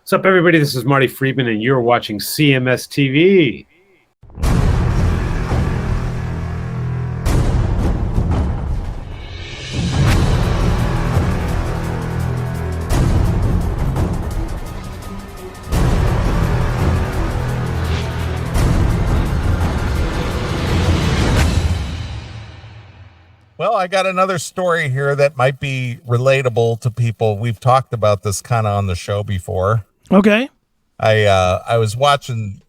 What's up, everybody? This is Marty Friedman, and you're watching CMS TV. Well, I got another story here that might be relatable to people. We've talked about this kind of on the show before. Okay. I was watching,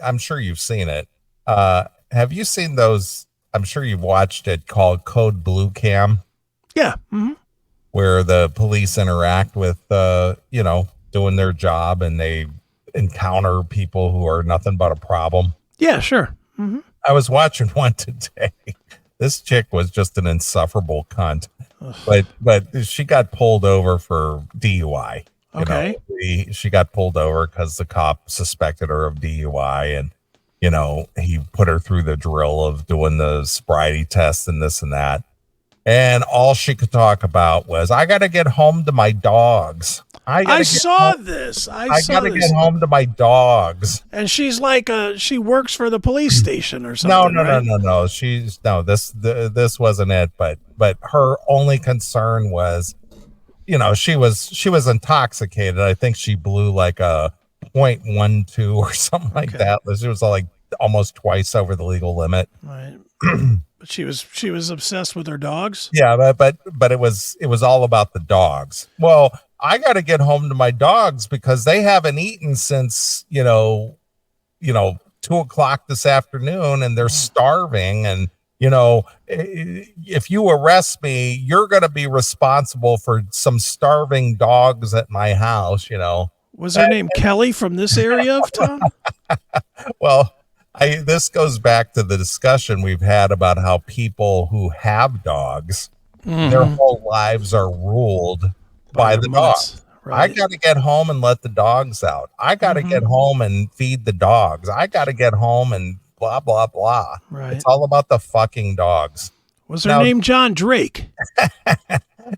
I'm sure you've seen it. Have you seen those? I'm sure you've watched it, called Code Blue Cam. Yeah. Mm-hmm. Where the police interact with, doing their job, and they encounter people who are nothing but a problem. Yeah, sure. Mm-hmm. I was watching one today. This chick was just an insufferable cunt, but she got pulled over for DUI. Okay. She got pulled over because the cop suspected her of DUI, and he put her through the drill of doing the sobriety test and this and that. And all she could talk about was, I got to get home to my dogs. I saw this. I got to get home to my dogs. And she's like, she works for the police station or something. No. This wasn't it. But her only concern was, she was intoxicated. I think she blew like a 0.12 or something like that. She was like almost twice over the legal limit. Right. But she was obsessed with her dogs. Yeah, but it was all about the dogs. Well, I got to get home to my dogs because they haven't eaten since 2:00 this afternoon, and they're starving. And if you arrest me, you're going to be responsible for some starving dogs at my house. Was her name Kelly from this area of town? Well, this goes back to the discussion we've had about how people who have dogs, their whole lives are ruled by the dogs. Right. I got to get home and let the dogs out. I got to get home and feed the dogs. I got to get home and blah, blah, blah. Right. It's all about the fucking dogs. Was her name John Drake?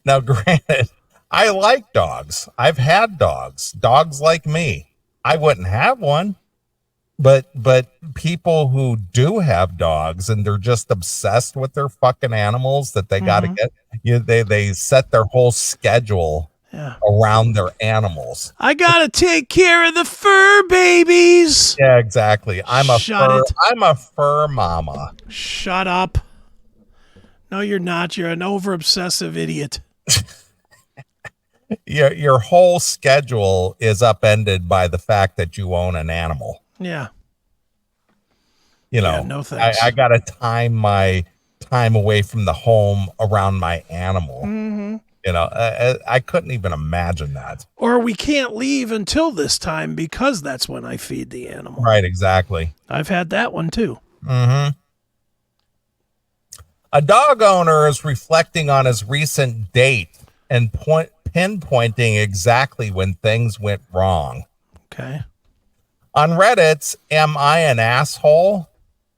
Now, granted, I like dogs. I've had dogs. Dogs like me. I wouldn't have one. But people who do have dogs and they're just obsessed with their fucking animals that they got to get, they set their whole schedule around their animals. I got to take care of the fur babies. Yeah, exactly. I'm a fur mama. Shut up. No, you're not. You're an over obsessive idiot. Your whole schedule is upended by the fact that you own an animal. Yeah. No thanks. I got to time my time away from the home around my animal. I couldn't even imagine that. Or we can't leave until this time because that's when I feed the animal. Right, exactly. I've had that one too. A dog owner is reflecting on his recent date and pinpointing exactly when things went wrong. Okay. On Reddit's Am I an Asshole?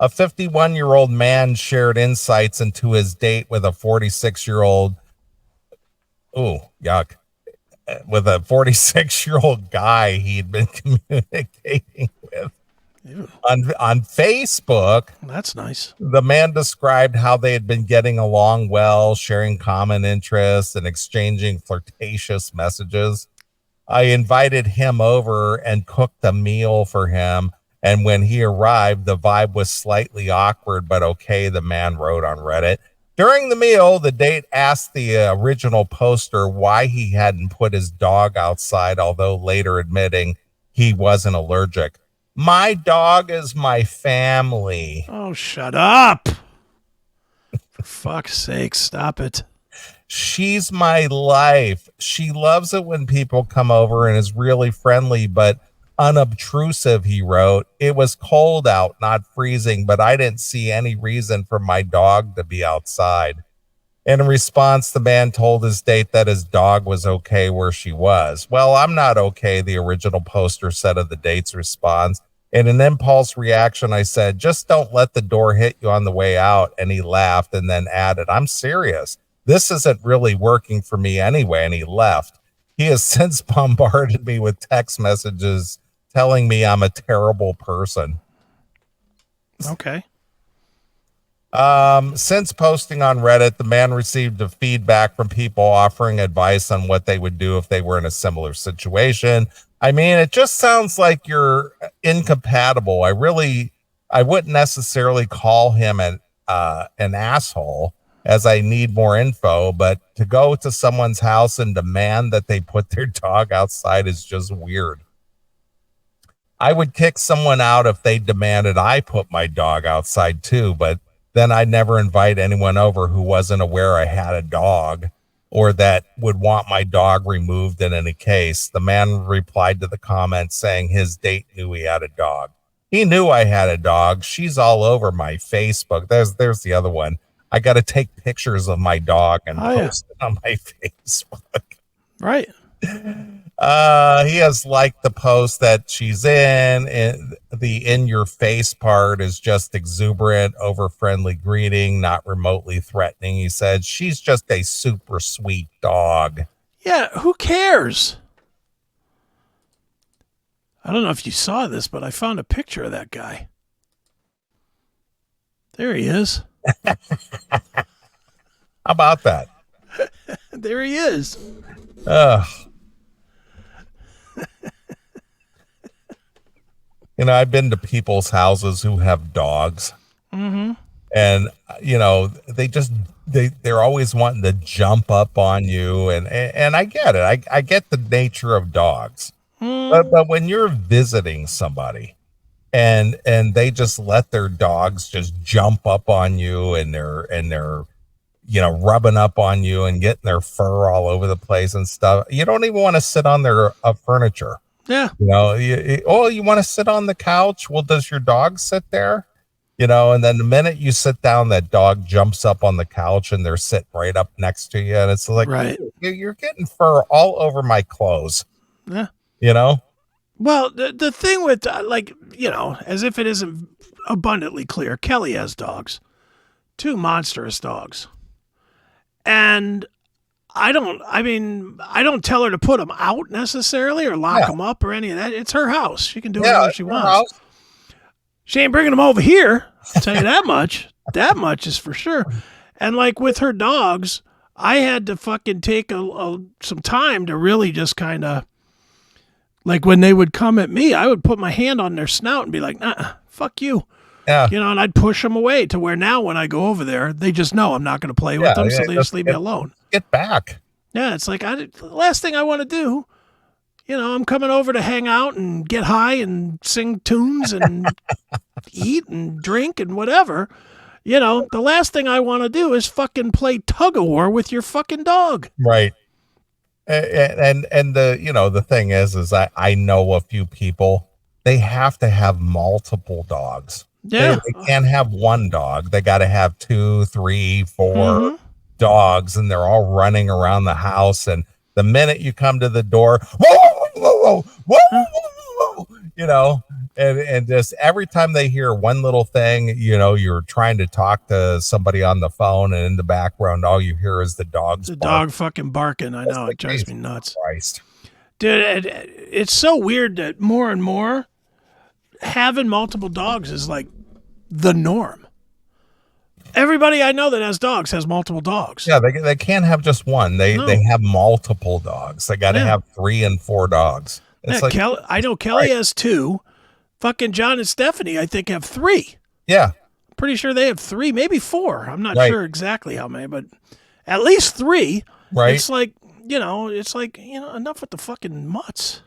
A 51-year-old man shared insights into his date with a 46-year-old. Ooh, yuck. With a 46-year-old guy he'd been communicating with. On Facebook. That's nice. The man described how they had been getting along well, sharing common interests and exchanging flirtatious messages. I invited him over and cooked a meal for him. And when he arrived, the vibe was slightly awkward, but okay, the man wrote on Reddit. During the meal, the date asked the original poster why he hadn't put his dog outside, although later admitting he wasn't allergic. My dog is my family. Oh, shut up. For fuck's sake, stop it. She's my life. She loves it when people come over and is really friendly, but unobtrusive, he wrote. It was cold out, not freezing, but I didn't see any reason for my dog to be outside. In response, the man told his date that his dog was okay where she was. Well, I'm not okay, the original poster said of the date's response. In an impulse reaction, I said, just don't let the door hit you on the way out. And he laughed and then added, I'm serious. This isn't really working for me anyway. And he left. He has since bombarded me with text messages telling me I'm a terrible person. Okay. Since posting on Reddit, the man received a feedback from people offering advice on what they would do if they were in a similar situation. I mean, it just sounds like you're incompatible. I wouldn't necessarily call him an asshole, as I need more info, but to go to someone's house and demand that they put their dog outside is just weird. I would kick someone out if they demanded I put my dog outside too, but then I'd never invite anyone over who wasn't aware I had a dog or that would want my dog removed in any case. The man replied to the comment saying his date knew he had a dog. He knew I had a dog. She's all over my Facebook. There's the other one. I got to take pictures of my dog and post it on my Facebook. Right. He has liked the post that she's in. The in your face part is just exuberant, over friendly greeting, not remotely threatening. He said she's just a super sweet dog. Yeah, who cares? I don't know if you saw this, but I found a picture of that guy. There he is. How about that? There he is. You know, I've been to people's houses who have dogs, and you know, they're always wanting to jump up on you, and I get it. I get the nature of dogs, but when you're visiting somebody, and they just let their dogs just jump up on you, and they're you know, rubbing up on you and getting their fur all over the place and stuff, you don't even want to sit on their furniture. Yeah. You know, you want to sit on the couch? Well, does your dog sit there? You know, and then the minute you sit down, that dog jumps up on the couch and they're sitting right up next to you. And it's like, right. You're getting fur all over my clothes. Yeah. You know? Well, the thing with, like, you know, as if it isn't abundantly clear, Kelly has dogs. 2 monstrous dogs. And I don't tell her to put them out necessarily or lock them up or any of that. It's her house. She can do whatever she wants. House. She ain't bringing them over here. I'll tell you that much. That much is for sure. And like with her dogs, I had to fucking take some time to really just kind of, like when they would come at me, I would put my hand on their snout and be like, nah, fuck you. Yeah. You know, and I'd push them away to where now when I go over there, they just know I'm not going to play with them, so they just leave me alone. Get back. Yeah, it's like the last thing I want to do, you know, I'm coming over to hang out and get high and sing tunes and eat and drink and whatever. You know, the last thing I want to do is fucking play tug-of-war with your fucking dog. Right. And the, you know, the thing is I know a few people, they have to have multiple dogs. Yeah. They can't have one dog. They got to have 2, 3, 4 dogs, and they're all running around the house. And the minute you come to the door, whoa, whoa, whoa, whoa, whoa, you know, and just every time they hear one little thing, you know, you're trying to talk to somebody on the phone, and in the background, all you hear is the dogs. The dog fucking barking. I know, it drives me nuts. Christ. Dude, it's so weird that more and more having multiple dogs is like the norm. Everybody I know that has dogs has multiple dogs. Yeah, they can't have just one. They have multiple dogs. They got to have 3 and 4 dogs. It's like, Kelly, I know Kelly has 2. Fucking John and Stephanie, I think, have 3. Yeah. Pretty sure they have 3, maybe 4. I'm not sure exactly how many, but at least 3. Right. It's like, enough with the fucking mutts.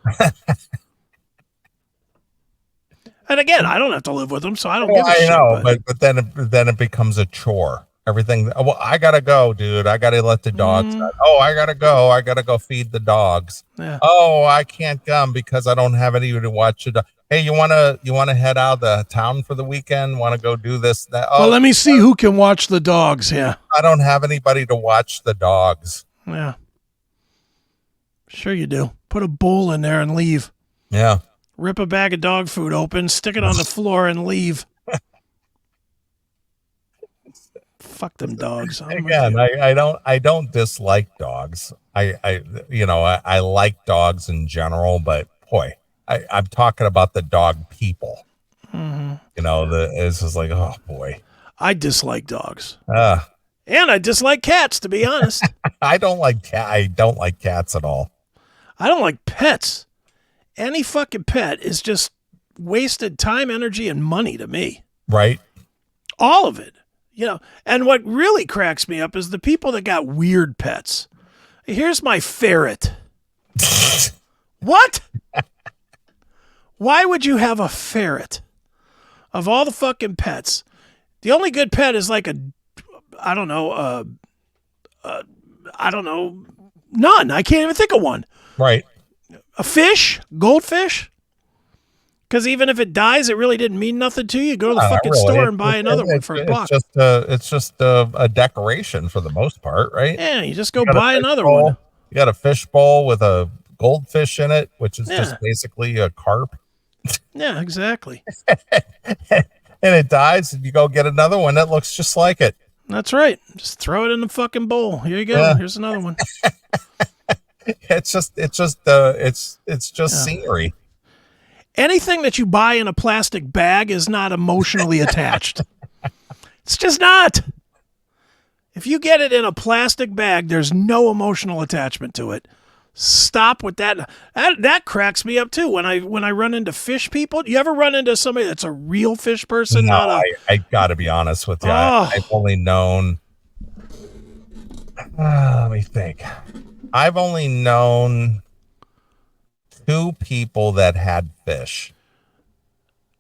And again, I don't have to live with them, so I don't give a shit. I know, but then it becomes a chore. Everything. Well, I gotta go, dude. I gotta let the dogs out. Oh, I gotta go. I gotta go feed the dogs. Yeah. Oh, I can't come because I don't have anybody to watch it. Hey, you wanna head out of the town for the weekend? Want to go do this? That? Oh, well, let me see who can watch the dogs. Yeah. I don't have anybody to watch the dogs. Yeah. Sure you do. Put a bowl in there and leave. Yeah. Rip a bag of dog food open, stick it on the floor, and leave. Fuck them dogs. Again, I don't dislike dogs. I like dogs in general, but boy, I'm talking about the dog people. Mm-hmm. It's just like, oh boy. I dislike dogs. And I dislike cats, to be honest. I don't like cats at all. I don't like pets. Any fucking pet is just wasted time, energy, and money to me. Right. All of it. And what really cracks me up is the people that got weird pets. Here's my ferret. What? Why would you have a ferret? Of all the fucking pets, the only good pet is like none. I can't even think of one. Right. A fish? Goldfish? Because even if it dies, it really didn't mean nothing to you. Go to the fucking store and buy another one for $1. It's just a decoration for the most part, right? Yeah, you just go buy another one. You got a fish bowl with a goldfish in it, which is just basically a carp. Yeah, exactly. And it dies, and you go get another one that looks just like it. That's right. Just throw it in the fucking bowl. Here you go. Yeah. Here's another one. It's just scenery. Anything that you buy in a plastic bag is not emotionally attached. It's just not. If you get it in a plastic bag, there's no emotional attachment to it. Stop with that. That cracks me up too. When I run into fish people, you ever run into somebody that's a real fish person? No, I got to be honest with you. I've only known. Let me think. I've only known 2 people that had fish.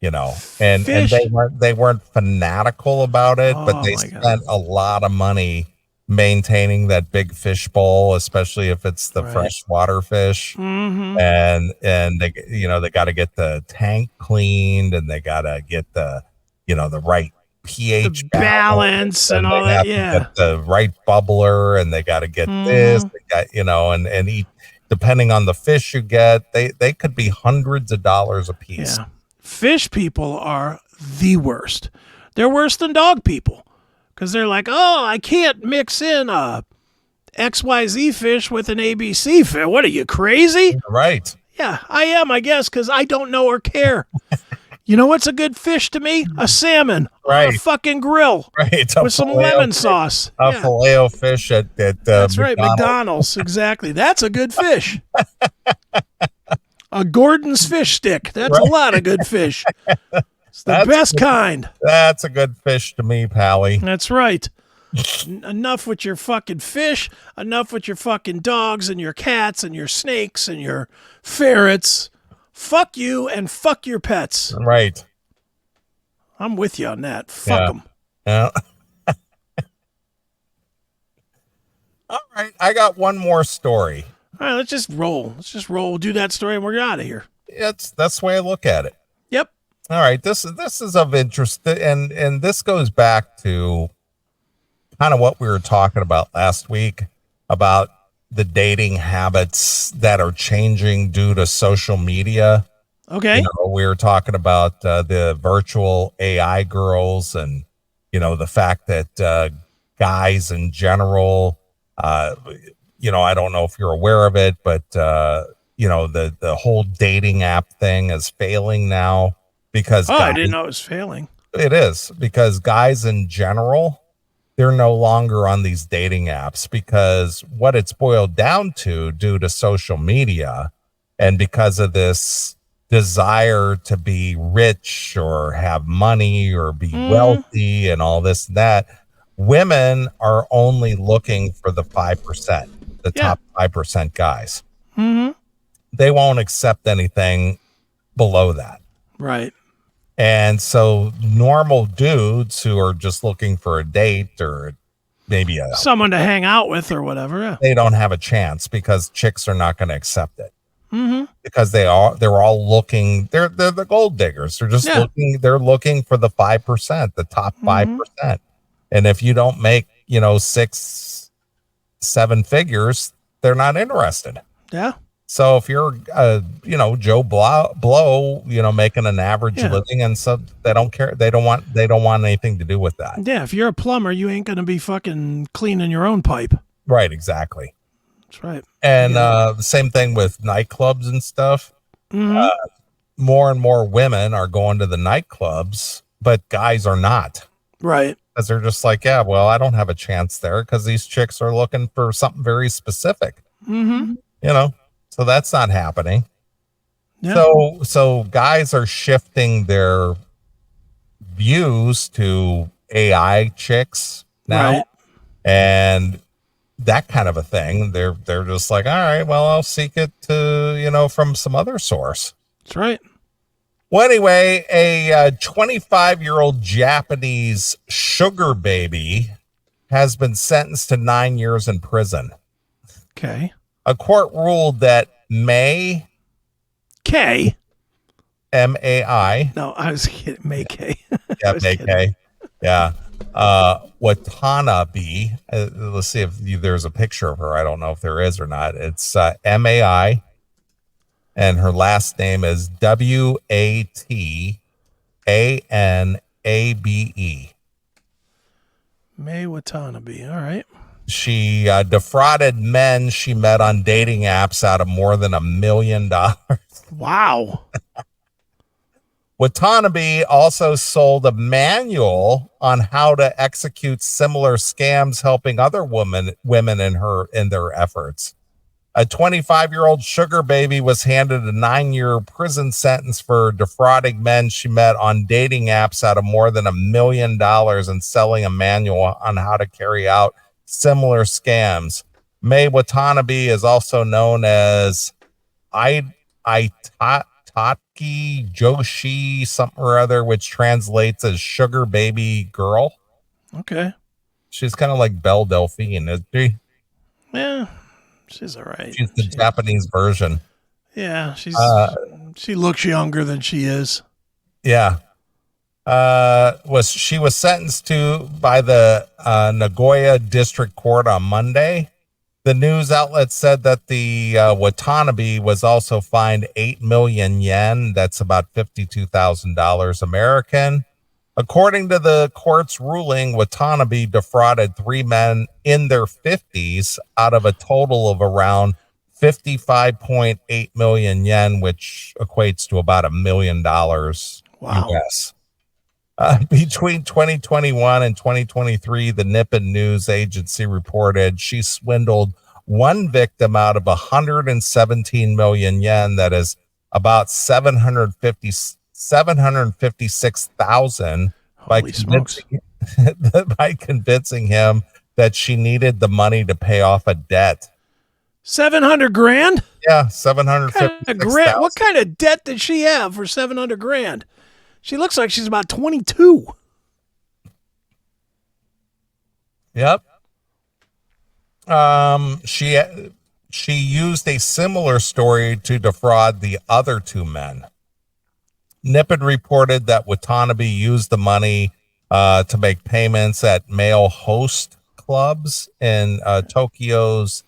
And they weren't fanatical about it, but they spent a lot of money maintaining that big fish bowl, especially if it's the freshwater fish. Mm-hmm. And they got to get the tank cleaned, and they got to get the right pH balance and all that. Yeah, get the right bubbler, and they got to get this. They got and eat. Depending on the fish you get, they could be hundreds of dollars a piece. Yeah. Fish people are the worst. They're worse than dog people. Because they're like, oh, I can't mix in a XYZ fish with an ABC fish. What are you, crazy? Right. Yeah, I am, I guess, because I don't know or care. You know what's a good fish to me? A salmon on a fucking grill. Right. With some lemon sauce. A filet of fish at That's right, McDonald's. Exactly. That's a good fish. A Gordon's fish stick. That's a lot of good fish. It's the best kind. That's a good fish to me, Pally. That's right. Enough with your fucking fish. Enough with your fucking dogs and your cats and your snakes and your ferrets. Fuck you and fuck your pets. Right. I'm with you on that. Fuck them. Yeah. All right. I got one more story. All right. Let's just roll. We'll do that story and we're out of here. That's the way I look at it. Yep. All right, this is of interest, and this goes back to kind of what we were talking about last week about the dating habits that are changing due to social media. Okay. We were talking about the virtual AI girls, and the fact that guys in general, I don't know if you're aware of it, but the whole dating app thing is failing now. Because I didn't know it was failing. It is, because guys in general, they're no longer on these dating apps, because what it's boiled down to due to social media and because of this desire to be rich or have money or be wealthy and all this and that, women are only looking for the 5%, the top 5% guys. Mm-hmm. They won't accept anything below that. Right. And so normal dudes who are just looking for a date or maybe someone to hang out with or whatever, they don't have a chance because chicks are not going to accept it. Mm-hmm. Because they're all looking, they're the gold diggers. They're just looking for the 5%, the top 5%. And if you don't make, 6-7 figures, they're not interested. Yeah. So if you're, Joe Blow, making an average living, and so they don't care. They don't want anything to do with that. Yeah, if you're a plumber, you ain't going to be fucking cleaning your own pipe. Right, exactly. That's right. And the same thing with nightclubs and stuff. More and more women are going to the nightclubs, but guys are not. Right. Because they're just like, yeah, well, I don't have a chance there because these chicks are looking for something very specific. So that's not happening. Yeah. So guys are shifting their views to AI chicks now, right, and that kind of a thing. They're just like, all right, well, I'll seek it to, from some other source. That's right. Well, anyway, a 25-year-old Japanese sugar baby has been sentenced to 9 years in prison. Okay. A court ruled that May K M-A-I. No, I was kidding. May K. Yeah, May K. Yeah. Watanabe. Let's see if there's a picture of her. I don't know if there is or not. It's M-A-I. And her last name is W-A-T-A-N-A-B-E. May Watanabe. All right. She defrauded men she met on dating apps out of more than $1 million. Wow. Watanabe also sold a manual on how to execute similar scams, helping other women in their efforts. A 25-year-old sugar baby was handed a 9-year prison sentence for defrauding men she met on dating apps out of more than $1 million and selling a manual on how to carry out similar scams. May Watanabe is also known as Tatki Joshi something or other, which translates as sugar baby girl. Okay. She's kind of like Belle Delphine, isn't she? Yeah. She's all right. She's the Japanese version. Yeah, she looks younger than she is. Yeah. She was sentenced to by the Nagoya District Court on Monday. The news outlet said that the Watanabe was also fined 8 million yen. That's about $52,000 American. According to the court's ruling, Watanabe defrauded 3 men in their 50s out of a total of around 55.8 million yen, which equates to about $1 million. Wow. US. Between 2021 and 2023, the Nippon News Agency reported she swindled one victim out of 117 million yen. That is about 756,000 by convincing him that she needed the money to pay off a debt. 700 grand? Yeah, 756,000. What kind of debt did she have for 700 grand? She looks like she's about 22. Yep. She used a similar story to defraud the other 2 men. Nippon reported that Watanabe used the money to make payments at male host clubs in Tokyo's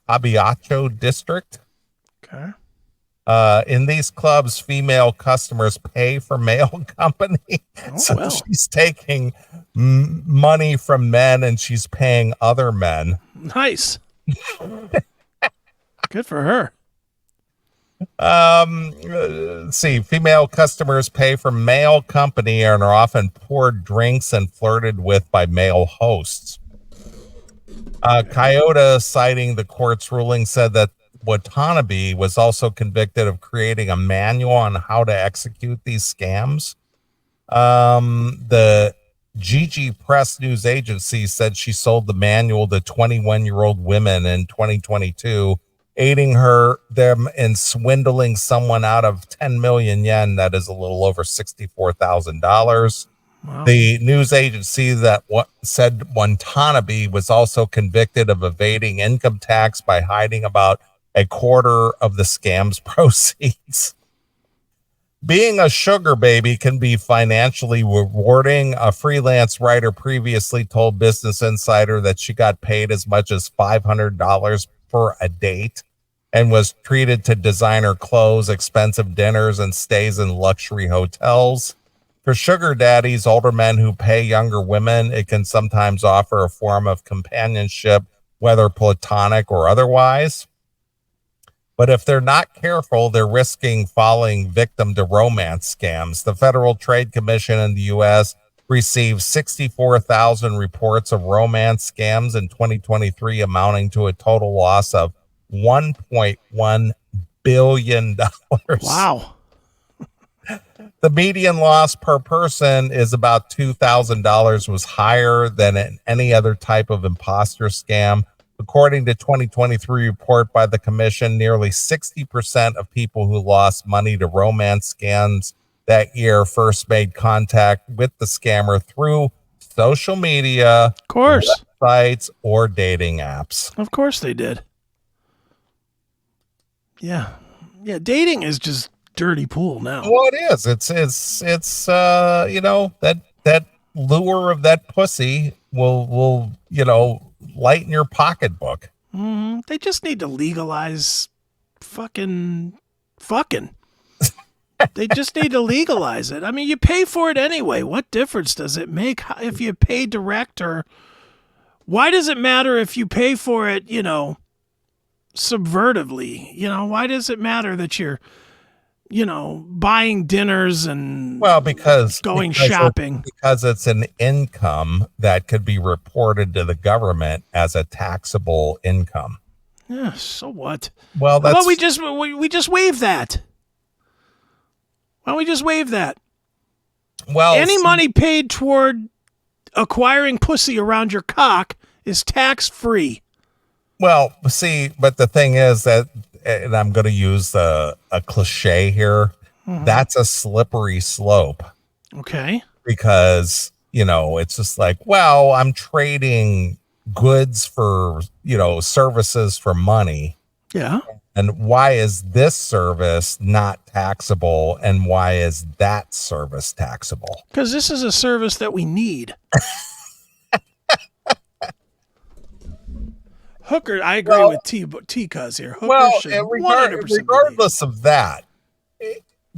Kabiacho district. Okay. In these clubs, female customers pay for male company. She's taking money from men and she's paying other men. Nice. Good for her. Let's see. Female customers pay for male company and are often poured drinks and flirted with by male hosts. Kyoto, citing the court's ruling, said that Watanabe was also convicted of creating a manual on how to execute these scams. The GG Press News Agency said she sold the manual to 21-year-old women in 2022, aiding them in swindling someone out of 10 million yen. That is a little over $64,000. Wow. The news agency said Watanabe was also convicted of evading income tax by hiding about a quarter of the scam's proceeds. Being a sugar baby can be financially rewarding. A freelance writer previously told Business Insider that she got paid as much as $500 for a date. and was treated to designer clothes, expensive dinners, and stays in luxury hotels. For sugar daddies, older men who pay younger women, it can sometimes offer a form of companionship, whether platonic or otherwise. But if they're not careful, they're risking falling victim to romance scams. The Federal Trade Commission in the U.S. received 64,000 reports of romance scams in 2023, amounting to a total loss of $1.1 billion. Wow. The median loss per person is about $2,000, was higher than in any other type of imposter scam. According to 2023 report by the commission, nearly 60% of people who lost money to romance scams that year first made contact with the scammer through social media, Of course. websites, or dating apps. Of course they did. Yeah. Yeah, dating is just dirty pool now. Well, it is. It's that lure of that pussy will lighten your pocketbook. They just need to legalize fucking. They just need to legalize it. I mean, you pay for it anyway. What difference does it make if you pay direct, or why does it matter if you pay for it, subvertively? Why does it matter that you're, buying dinners and because shopping? Because it's an income that could be reported to the government as a taxable income. Yeah, so what? Well, How about we just waive that? Why don't we just waive that? Well, any money paid toward acquiring pussy around your cock is tax free. Well, see, but the thing is that, and I'm going to use a cliche here, that's a slippery slope. Okay. Because, it's just like, well, I'm trading goods for, services for money. Yeah. And why is this service not taxable? And why is that service taxable? Because this is a service that we need. Hooker, I agree with T-Cuz here. Hooker should 100% regardless of that,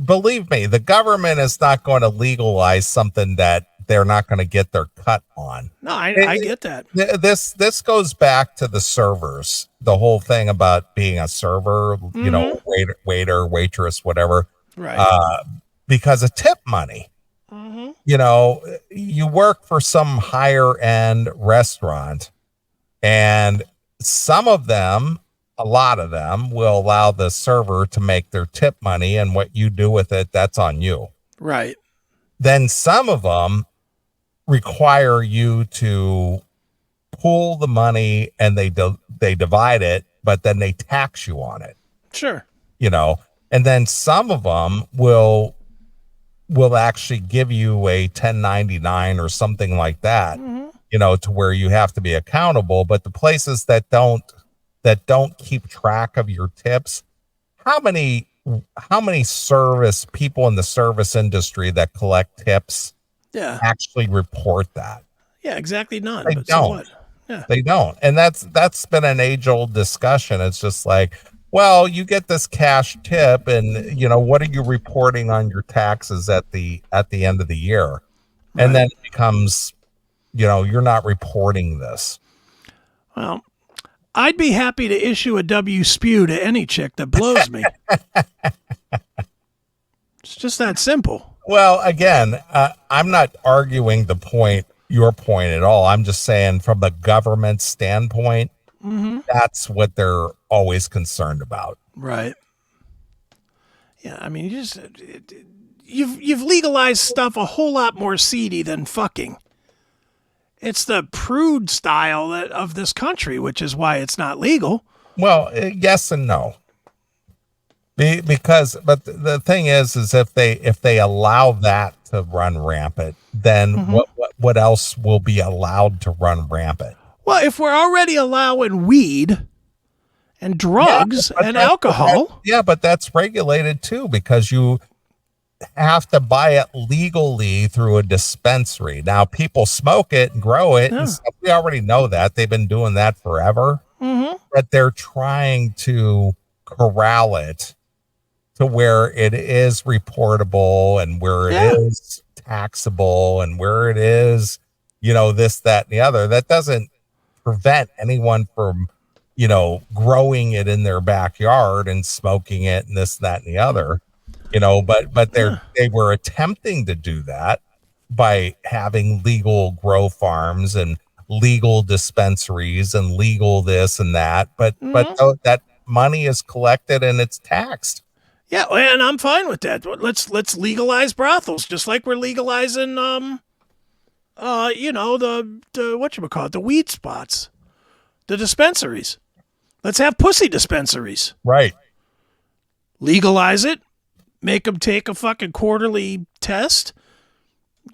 believe me, the government is not going to legalize something that they're not going to get their cut on. No, I get that. This goes back to the servers, the whole thing about being a server, waiter, waitress, whatever. Right. Because of tip money. You work for some higher end restaurant, and some of them, a lot of them, will allow the server to make their tip money, and what you do with it, that's on you. Right. Then some of them require you to pool the money, and they divide it, but then they tax you on it. Sure. And then some of them will actually give you a 1099 or something like that, to where you have to be accountable. But the places that don't keep track of your tips, how many service people in the service industry that collect tips actually report that? Yeah, exactly. None. They don't. Yeah. They don't. And that's been an age-old discussion. It's just like, well, you get this cash tip, and what are you reporting on your taxes at the end of the year? Right. And then it becomes, you're not reporting this. Well, I'd be happy to issue a W spew to any chick that blows me. It's just that simple. Well, again, I'm not arguing your point at all. I'm just saying from the government standpoint, that's what they're always concerned about. Right. Yeah, I mean, you've legalized stuff a whole lot more seedy than fucking. It's the prude style of this country, which is why it's not legal. Well, yes and no. But the thing is if they allow that to run rampant, then what else will be allowed to run rampant? Well, if we're already allowing weed and drugs and alcohol. But that's regulated too, because you have to buy it legally through a dispensary. Now, people smoke it and grow it. And stuff. We already know that. They've been doing that forever. But they're trying to corral it to where it is reportable and where it is taxable and where it is, this, that, and the other. That doesn't prevent anyone from, growing it in their backyard and smoking it and this, that, and the other, but they were attempting to do that by having legal grow farms and legal dispensaries and legal this and that. But that money is collected and it's taxed. Yeah, and I'm fine with that. Let's legalize brothels, just like we're legalizing, the whatchamacallit, the weed spots, the dispensaries. Let's have pussy dispensaries. Right. Legalize it. Make them take a fucking quarterly test.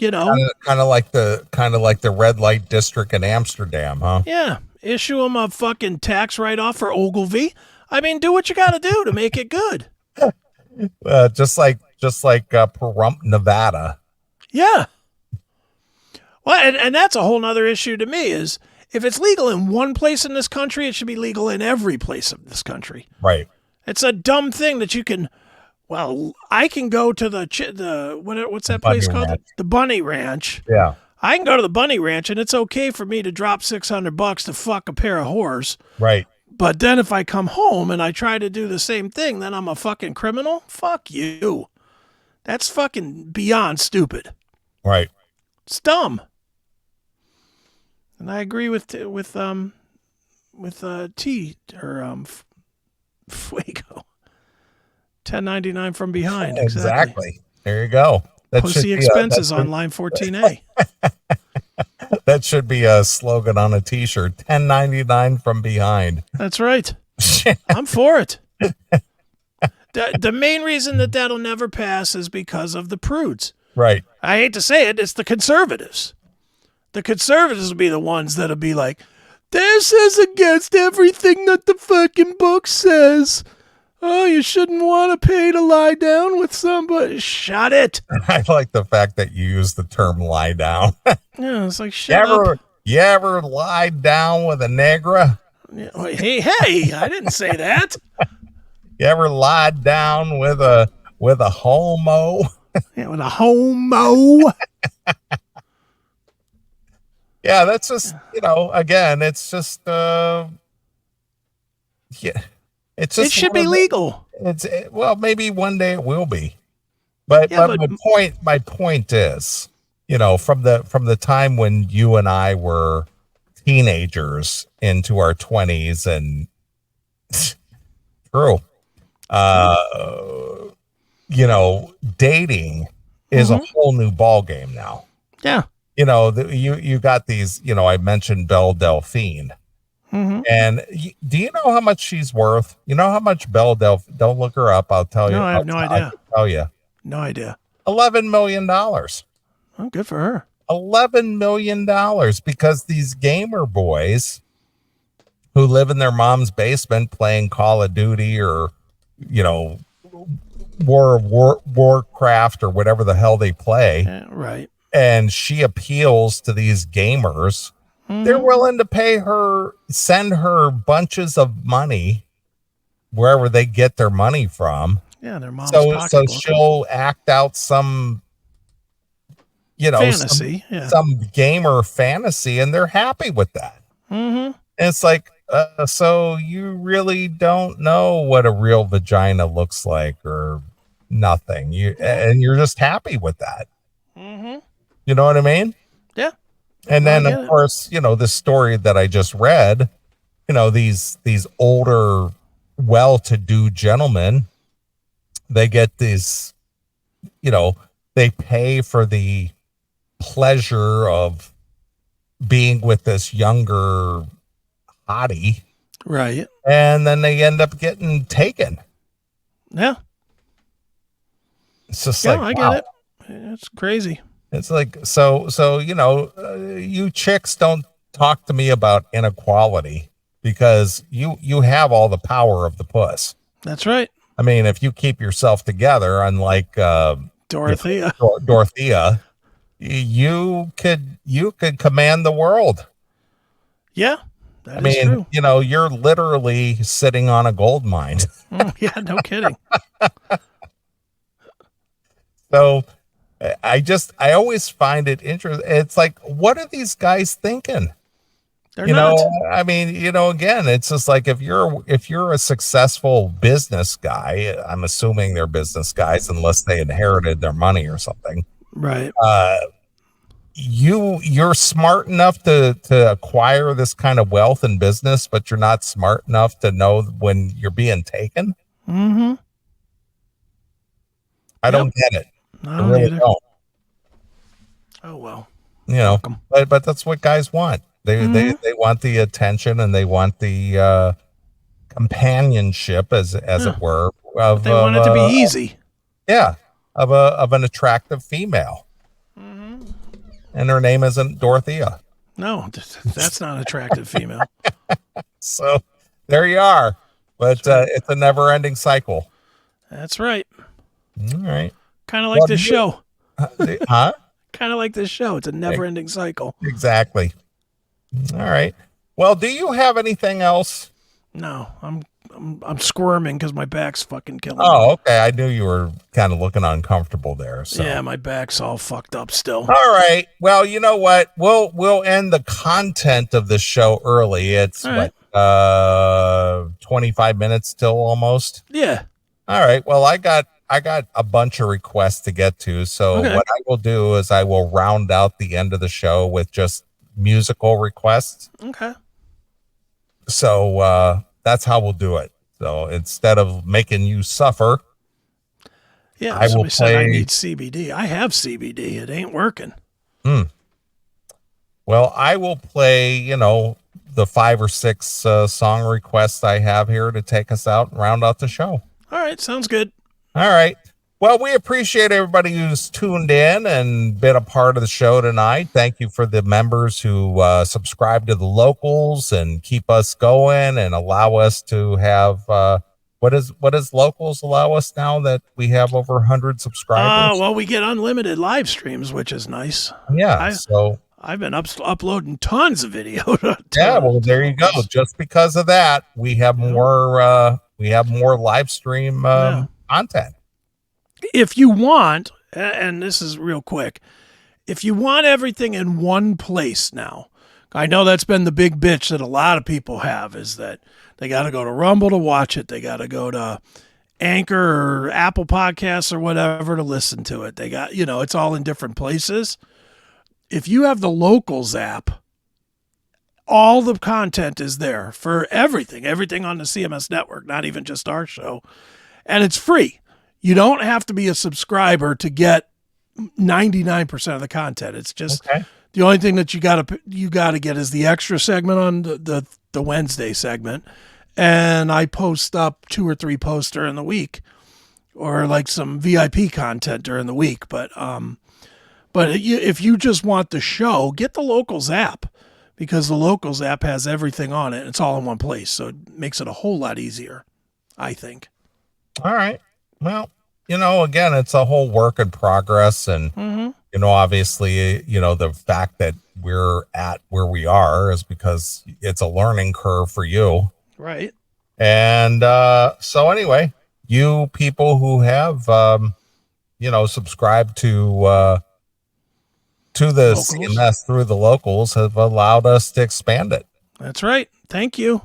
Kind of like the red light district in Amsterdam, huh? Yeah. Issue them a fucking tax write-off for Ogilvy. I mean, do what you got to do to make it good. Just like Pahrump, Nevada. Yeah. Well, and that's a whole nother issue to me is if it's legal in one place in this country, it should be legal in every place of this country. Right. It's a dumb thing that you can. Well, I can go to what's that place called? Ranch. The Bunny Ranch. Yeah. I can go to the Bunny Ranch, and it's okay for me to drop $600 to fuck a pair of whores. Right. But then if I come home and I try to do the same thing, then I'm a fucking criminal? Fuck you. That's fucking beyond stupid. Right. It's dumb. And I agree with T or Fuego. 1099 from behind. Exactly. There you go. That Pussy expenses on line 14A. That should be a slogan on a t-shirt. 1099 from behind. That's right. I'm for it. The main reason that'll never pass is because of the prudes. Right. I hate to say it, it's the conservatives. The conservatives will be the ones that'll be like, this is against everything that the fucking book says. Oh, you shouldn't want to pay to lie down with somebody. Shut it. I like the fact that you use the term lie down. Yeah, it's like, shut up. You ever lied down with a negra? Hey, I didn't say that. You ever lied down with a homo? Yeah, with a homo. Yeah, that's just, again, it's just, it's just. It should be legal. Well, maybe one day it will be. But my point is, from the time when you and I were teenagers into our 20s and true, dating is a whole new ball game now. Yeah. You got these, I mentioned Belle Delphine. Mm-hmm. And do you know how much she's worth? You know how much Belle Delphine? Don't look her up. I'll tell you. No, I have no idea. I'll tell you. No idea. $11 million. Oh, good for her. $11 million because these gamer boys who live in their mom's basement playing Call of Duty or, Warcraft or whatever the hell they play. Right. And she appeals to these gamers. Mm-hmm. They're willing to send her bunches of money wherever they get their money from. Yeah, their mom's so pocketbook. she'll act out some, fantasy, some gamer fantasy, and they're happy with that. Mm-hmm. And it's like, so you really don't know what a real vagina looks like or nothing. And you're just happy with that. Mm-hmm. You know what I mean? Yeah. And then, of course, the story that I just read, these older, well-to-do gentlemen, they get these, they pay for the pleasure of being with this younger hottie. Right. And then they end up getting taken. Yeah. It's just I get it. It's crazy. It's like, so, you chicks don't talk to me about inequality because you have all the power of the puss. That's right. I mean, if you keep yourself together, unlike Dorothea, you could command the world. Yeah, That is true. You're literally sitting on a gold mine. Yeah, no kidding. So I always find it interesting. It's like, what are these guys thinking? They're not. Again, it's just like if you're a successful business guy, I'm assuming they're business guys unless they inherited their money or something. Right. You're smart enough to acquire this kind of wealth in business, but you're not smart enough to know when you're being taken. Mm-hmm. I don't get it. I really either. don't. Oh well. But that's what guys want. They want the attention and they want the companionship, as it were. They want it to be easy. Yeah, of an attractive female. And her name isn't Dorothea. No, that's not an attractive female. So there you are. But it's a never-ending cycle. That's right. All right. Kind of like this show. Huh? Kind of like this show. It's a never-ending cycle. Exactly. All right. Well, do you have anything else? No, I'm squirming because my back's fucking killing me. Oh, okay. I knew you were kind of looking uncomfortable there. So. Yeah, my back's all fucked up still. All right. Well, you know what? We'll end the content of the show early. It's 25 minutes till almost. Yeah. All right. Well, I got a bunch of requests to get to. So what I will do is I will round out the end of the show with just musical requests. Okay. So that's how we'll do it. So instead of making you suffer, I will play. I need CBD. I have CBD. It ain't working. Well, I will play, the 5 or 6 song requests I have here to take us out and round out the show. All right. Sounds good. All right. Well, we appreciate everybody who's tuned in and been a part of the show tonight. Thank you for the members who subscribe to the locals and keep us going and allow us to have what does locals allow us now that we have over 100 subscribers? Well, we get unlimited live streams, which is nice. Yeah. I've been uploading tons of video. Well, there you go. Just because of that, we have more live stream content. If you want, and this is real quick, if you want everything in one place now, I know that's been the big bitch that a lot of people have, is that they got to go to Rumble to watch it. They got to go to Anchor or Apple Podcasts or whatever to listen to it. They got, it's all in different places. If you have the Locals app, all the content is there for everything on the CMS network, not even just our show. And it's free. You don't have to be a subscriber to get 99% of the content. It's just the only thing that you gotta get is the extra segment on the Wednesday segment. And I post up 2 or 3 posts during the week, or like some VIP content during the week. But if you just want the show, get the Locals app, because the Locals app has everything on it. It's all in one place. So it makes it a whole lot easier, I think. All right. Well, again, it's a whole work in progress. And, obviously, the fact that we're at where we are is because it's a learning curve for you. Right. And so anyway, you people who have, subscribed to the Locals. CMS through the Locals have allowed us to expand it. That's right. Thank you.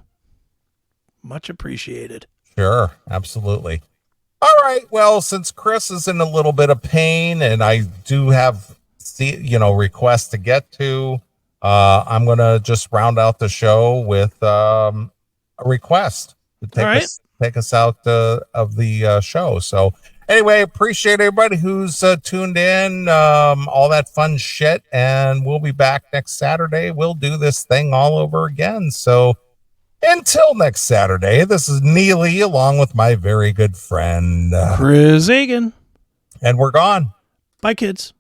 Much appreciated. Sure. Absolutely. All right. Well, since Chris is in a little bit of pain and I do have, requests to get to, I'm going to just round out the show with a request to take us out of the show. So anyway, appreciate everybody who's tuned in, all that fun shit. And we'll be back next Saturday. We'll do this thing all over again. So until next Saturday, this is Neeley along with my very good friend Chris Akin. And we're gone. Bye, kids.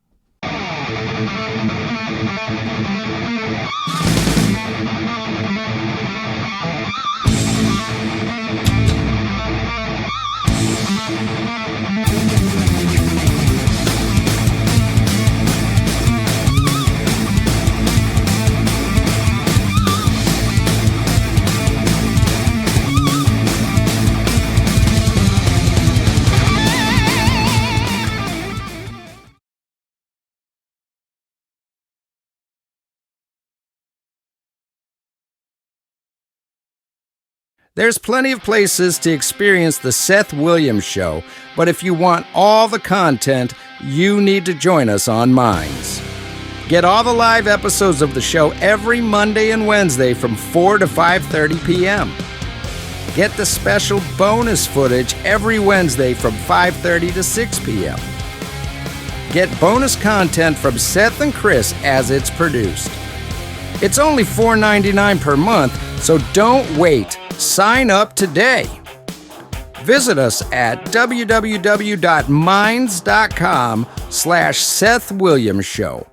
There's plenty of places to experience the Seth Williams Show, but if you want all the content, you need to join us on Minds. Get all the live episodes of the show every Monday and Wednesday from 4 to 5:30 p.m. Get the special bonus footage every Wednesday from 5:30 to 6 p.m. Get bonus content from Seth and Chris as it's produced. It's only $4.99 per month, so don't wait. Sign up today. Visit us at www.minds.com/Seth Williams Show.